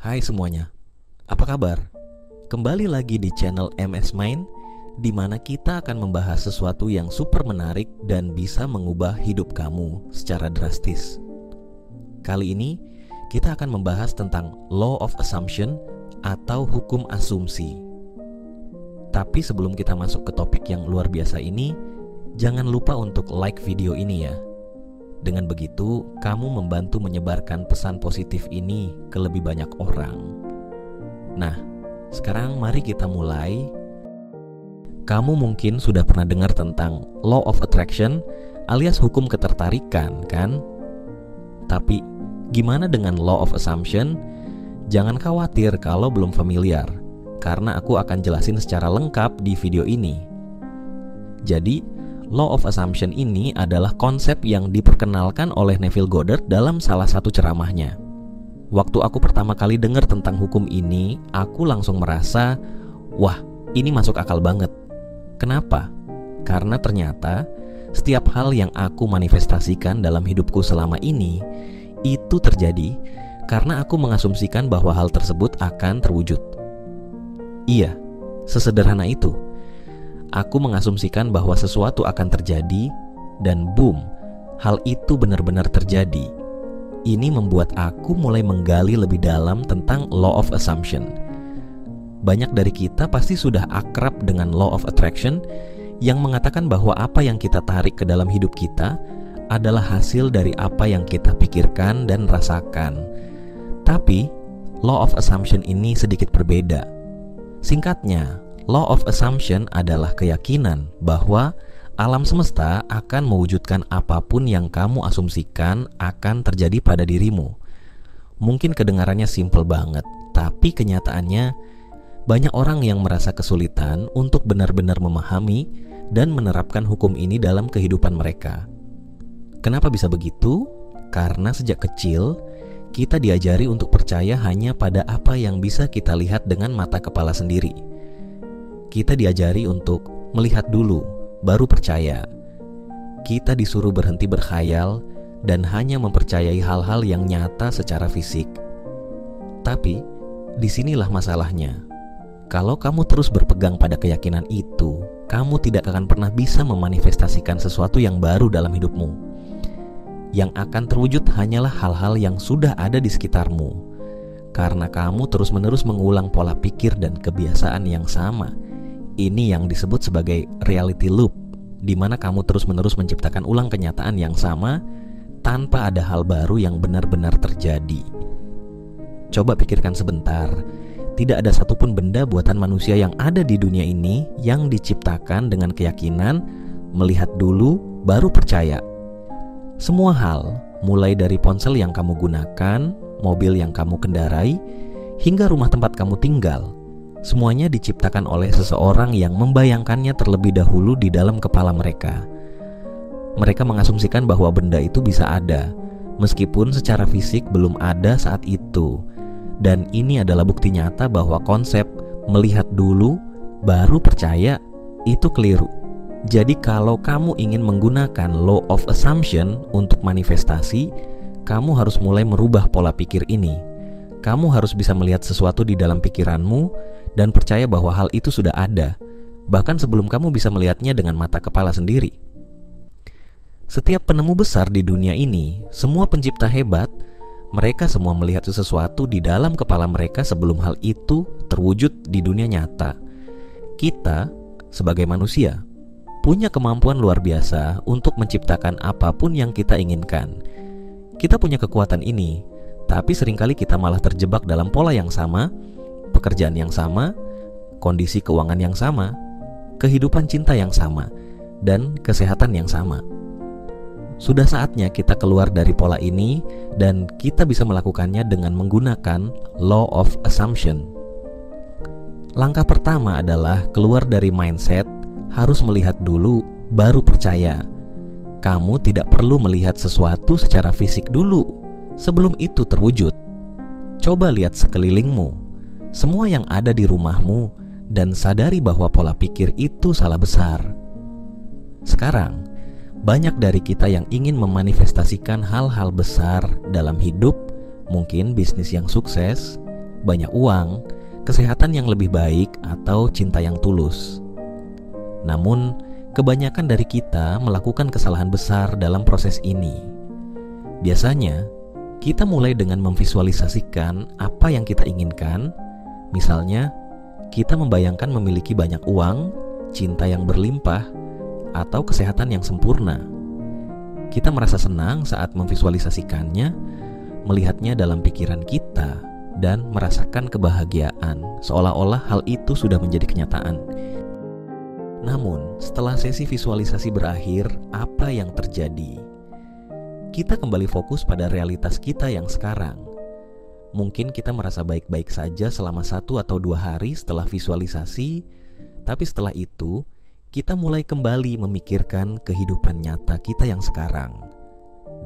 Hai semuanya, apa kabar? Kembali lagi di channel MS Mind, di mana kita akan membahas sesuatu yang super menarik dan bisa mengubah hidup kamu secara drastis. Kali ini kita akan membahas tentang Law of Assumption atau hukum asumsi. Tapi sebelum kita masuk ke topik yang luar biasa ini, jangan lupa untuk like video ini ya. Dengan begitu, kamu membantu menyebarkan pesan positif ini ke lebih banyak orang. Nah, sekarang mari kita mulai. Kamu mungkin sudah pernah dengar tentang Law of Attraction alias hukum ketertarikan, kan? Tapi, gimana dengan Law of Assumption? Jangan khawatir kalau belum familiar, karena aku akan jelasin secara lengkap di video ini. Jadi, Law of Assumption ini adalah konsep yang diperkenalkan oleh Neville Goddard dalam salah satu ceramahnya. Waktu aku pertama kali dengar tentang hukum ini, aku langsung merasa, wah, ini masuk akal banget. Kenapa? Karena ternyata setiap hal yang aku manifestasikan dalam hidupku selama ini, itu terjadi karena aku mengasumsikan bahwa hal tersebut akan terwujud. Iya, sesederhana itu. Aku mengasumsikan bahwa sesuatu akan terjadi, dan boom, hal itu benar-benar terjadi. Ini membuat aku mulai menggali lebih dalam tentang Law of Assumption. Banyak dari kita pasti sudah akrab dengan Law of Attraction yang mengatakan bahwa apa yang kita tarik ke dalam hidup kita adalah hasil dari apa yang kita pikirkan dan rasakan. Tapi, Law of Assumption ini sedikit berbeda. Singkatnya, Law of Assumption adalah keyakinan bahwa alam semesta akan mewujudkan apapun yang kamu asumsikan akan terjadi pada dirimu. Mungkin kedengarannya simple banget, tapi kenyataannya banyak orang yang merasa kesulitan untuk benar-benar memahami dan menerapkan hukum ini dalam kehidupan mereka. Kenapa bisa begitu? Karena sejak kecil kita diajari untuk percaya hanya pada apa yang bisa kita lihat dengan mata kepala sendiri. Kita diajari untuk melihat dulu, baru percaya. Kita disuruh berhenti berkhayal dan hanya mempercayai hal-hal yang nyata secara fisik. Tapi, disinilah masalahnya. Kalau kamu terus berpegang pada keyakinan itu, kamu tidak akan pernah bisa memanifestasikan sesuatu yang baru dalam hidupmu. Yang akan terwujud hanyalah hal-hal yang sudah ada di sekitarmu. Karena kamu terus-menerus mengulang pola pikir dan kebiasaan yang sama. Ini yang disebut sebagai reality loop, di mana kamu terus-menerus menciptakan ulang kenyataan yang sama tanpa ada hal baru yang benar-benar terjadi. Coba pikirkan sebentar, tidak ada satupun benda buatan manusia yang ada di dunia ini yang diciptakan dengan keyakinan melihat dulu baru percaya. Semua hal, mulai dari ponsel yang kamu gunakan, mobil yang kamu kendarai, hingga rumah tempat kamu tinggal, semuanya diciptakan oleh seseorang yang membayangkannya terlebih dahulu di dalam kepala mereka. Mereka mengasumsikan bahwa benda itu bisa ada, meskipun secara fisik belum ada saat itu. Dan ini adalah bukti nyata bahwa konsep melihat dulu, baru percaya, itu keliru. Jadi kalau kamu ingin menggunakan Law of Assumption untuk manifestasi, kamu harus mulai merubah pola pikir ini. Kamu harus bisa melihat sesuatu di dalam pikiranmu dan percaya bahwa hal itu sudah ada, bahkan sebelum kamu bisa melihatnya dengan mata kepala sendiri. Setiap penemu besar di dunia ini, semua pencipta hebat, mereka semua melihat sesuatu di dalam kepala mereka sebelum hal itu terwujud di dunia nyata. Kita, sebagai manusia, punya kemampuan luar biasa untuk menciptakan apapun yang kita inginkan. Kita punya kekuatan ini, tapi seringkali kita malah terjebak dalam pola yang sama, pekerjaan yang sama, kondisi keuangan yang sama, kehidupan cinta yang sama, dan kesehatan yang sama. Sudah saatnya kita keluar dari pola ini dan kita bisa melakukannya dengan menggunakan Law of Assumption. Langkah pertama adalah keluar dari mindset harus melihat dulu baru percaya. Kamu tidak perlu melihat sesuatu secara fisik dulu sebelum itu terwujud. Coba lihat sekelilingmu, semua yang ada di rumahmu, dan sadari bahwa pola pikir itu salah besar. Sekarang, banyak dari kita yang ingin memanifestasikan hal-hal besar dalam hidup, mungkin bisnis yang sukses, banyak uang, kesehatan yang lebih baik, atau cinta yang tulus. Namun, kebanyakan dari kita melakukan kesalahan besar dalam proses ini. Biasanya, kita mulai dengan memvisualisasikan apa yang kita inginkan. Misalnya, kita membayangkan memiliki banyak uang, cinta yang berlimpah, atau kesehatan yang sempurna. Kita merasa senang saat memvisualisasikannya, melihatnya dalam pikiran kita, dan merasakan kebahagiaan, seolah-olah hal itu sudah menjadi kenyataan. Namun, setelah sesi visualisasi berakhir, apa yang terjadi? Kita kembali fokus pada realitas kita yang sekarang. Mungkin kita merasa baik-baik saja selama 1 atau 2 hari setelah visualisasi, tapi setelah itu, kita mulai kembali memikirkan kehidupan nyata kita yang sekarang.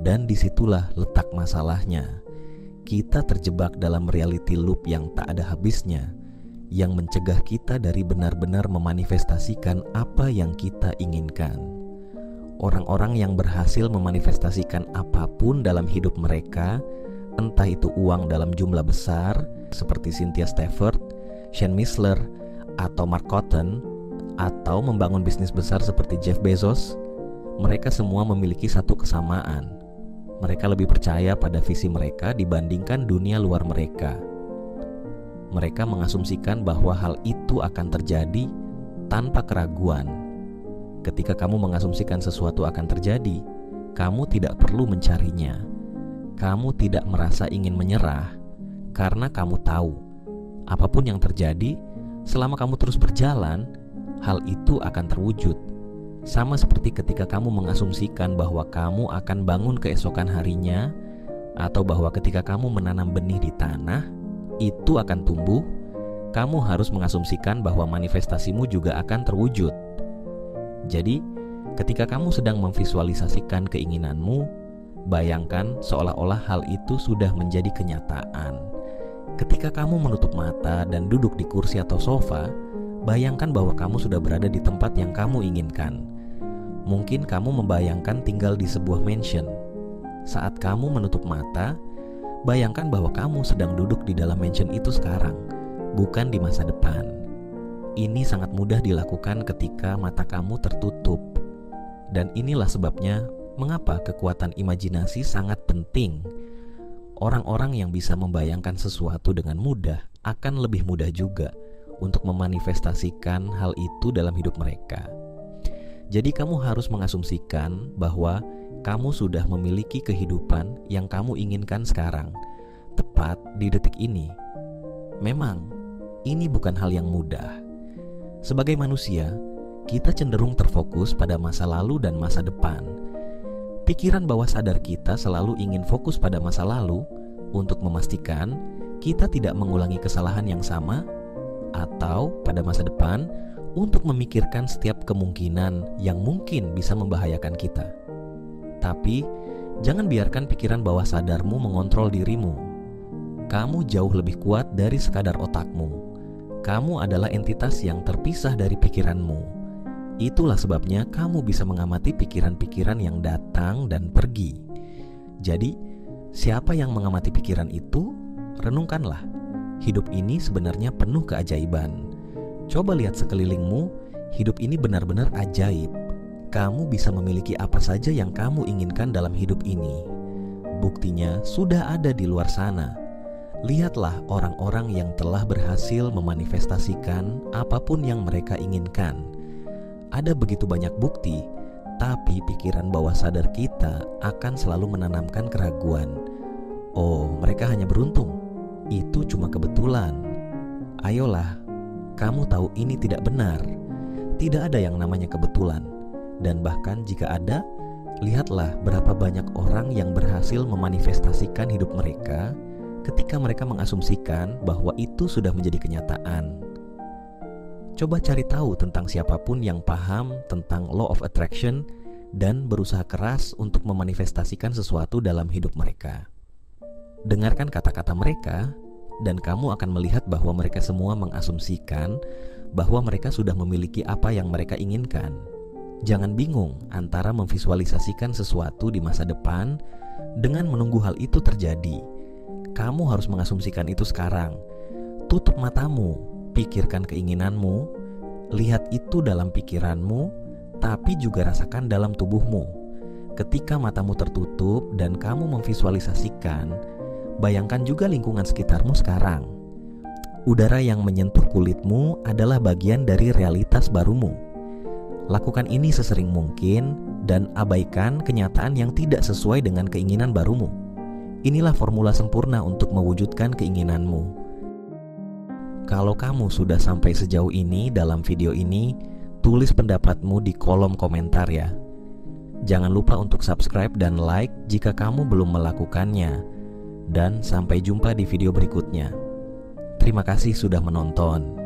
Dan disitulah letak masalahnya. Kita terjebak dalam reality loop yang tak ada habisnya, yang mencegah kita dari benar-benar memanifestasikan apa yang kita inginkan. Orang-orang yang berhasil memanifestasikan apapun dalam hidup mereka, entah itu uang dalam jumlah besar seperti Cynthia Stafford, Shane Missler, atau Mark Cotton, atau membangun bisnis besar seperti Jeff Bezos, mereka semua memiliki satu kesamaan. Mereka lebih percaya pada visi mereka dibandingkan dunia luar mereka. Mereka mengasumsikan bahwa hal itu akan terjadi tanpa keraguan. Ketika kamu mengasumsikan sesuatu akan terjadi, kamu tidak perlu mencarinya. Kamu tidak merasa ingin menyerah karena kamu tahu apapun yang terjadi, selama kamu terus berjalan, hal itu akan terwujud. Sama seperti ketika kamu mengasumsikan bahwa kamu akan bangun keesokan harinya, atau bahwa ketika kamu menanam benih di tanah, itu akan tumbuh. Kamu harus mengasumsikan bahwa manifestasimu juga akan terwujud. Jadi, ketika kamu sedang memvisualisasikan keinginanmu, bayangkan seolah-olah hal itu sudah menjadi kenyataan. Ketika kamu menutup mata dan duduk di kursi atau sofa, bayangkan bahwa kamu sudah berada di tempat yang kamu inginkan. Mungkin kamu membayangkan tinggal di sebuah mansion. Saat kamu menutup mata, bayangkan bahwa kamu sedang duduk di dalam mansion itu sekarang, bukan di masa depan. Ini sangat mudah dilakukan ketika mata kamu tertutup. Dan inilah sebabnya mengapa kekuatan imajinasi sangat penting. Orang-orang yang bisa membayangkan sesuatu dengan mudah akan lebih mudah juga untuk memanifestasikan hal itu dalam hidup mereka. Jadi kamu harus mengasumsikan bahwa kamu sudah memiliki kehidupan yang kamu inginkan sekarang, tepat di detik ini. Memang, ini bukan hal yang mudah. Sebagai manusia, kita cenderung terfokus pada masa lalu dan masa depan. Pikiran bawah sadar kita selalu ingin fokus pada masa lalu untuk memastikan kita tidak mengulangi kesalahan yang sama, atau pada masa depan untuk memikirkan setiap kemungkinan yang mungkin bisa membahayakan kita. Tapi, jangan biarkan pikiran bawah sadarmu mengontrol dirimu. Kamu jauh lebih kuat dari sekadar otakmu. Kamu adalah entitas yang terpisah dari pikiranmu. Itulah sebabnya kamu bisa mengamati pikiran-pikiran yang datang dan pergi. Jadi, siapa yang mengamati pikiran itu? Renungkanlah. Hidup ini sebenarnya penuh keajaiban. Coba lihat sekelilingmu, hidup ini benar-benar ajaib. Kamu bisa memiliki apa saja yang kamu inginkan dalam hidup ini. Buktinya sudah ada di luar sana. Lihatlah orang-orang yang telah berhasil memanifestasikan apapun yang mereka inginkan. Ada begitu banyak bukti, tapi pikiran bawah sadar kita akan selalu menanamkan keraguan. Oh, mereka hanya beruntung. Itu cuma kebetulan. Ayolah, kamu tahu ini tidak benar. Tidak ada yang namanya kebetulan. Dan bahkan jika ada, lihatlah berapa banyak orang yang berhasil memanifestasikan hidup mereka ketika mereka mengasumsikan bahwa itu sudah menjadi kenyataan. Coba cari tahu tentang siapapun yang paham tentang law of attraction dan berusaha keras untuk memanifestasikan sesuatu dalam hidup mereka. Dengarkan kata-kata mereka, dan kamu akan melihat bahwa mereka semua mengasumsikan bahwa mereka sudah memiliki apa yang mereka inginkan. Jangan bingung antara memvisualisasikan sesuatu di masa depan dengan menunggu hal itu terjadi. Kamu harus mengasumsikan itu sekarang. tutup matamu, pikirkan keinginanmu, lihat itu dalam pikiranmu, tapi juga rasakan dalam tubuhmu. Ketika matamu tertutup dan kamu memvisualisasikan, bayangkan juga lingkungan sekitarmu sekarang. Udara yang menyentuh kulitmu adalah bagian dari realitas barumu. Lakukan ini sesering mungkin dan abaikan kenyataan yang tidak sesuai dengan keinginan barumu. Inilah formula sempurna untuk mewujudkan keinginanmu. Kalau kamu sudah sampai sejauh ini dalam video ini, tulis pendapatmu di kolom komentar ya. Jangan lupa untuk subscribe dan like jika kamu belum melakukannya. Dan sampai jumpa di video berikutnya. Terima kasih sudah menonton.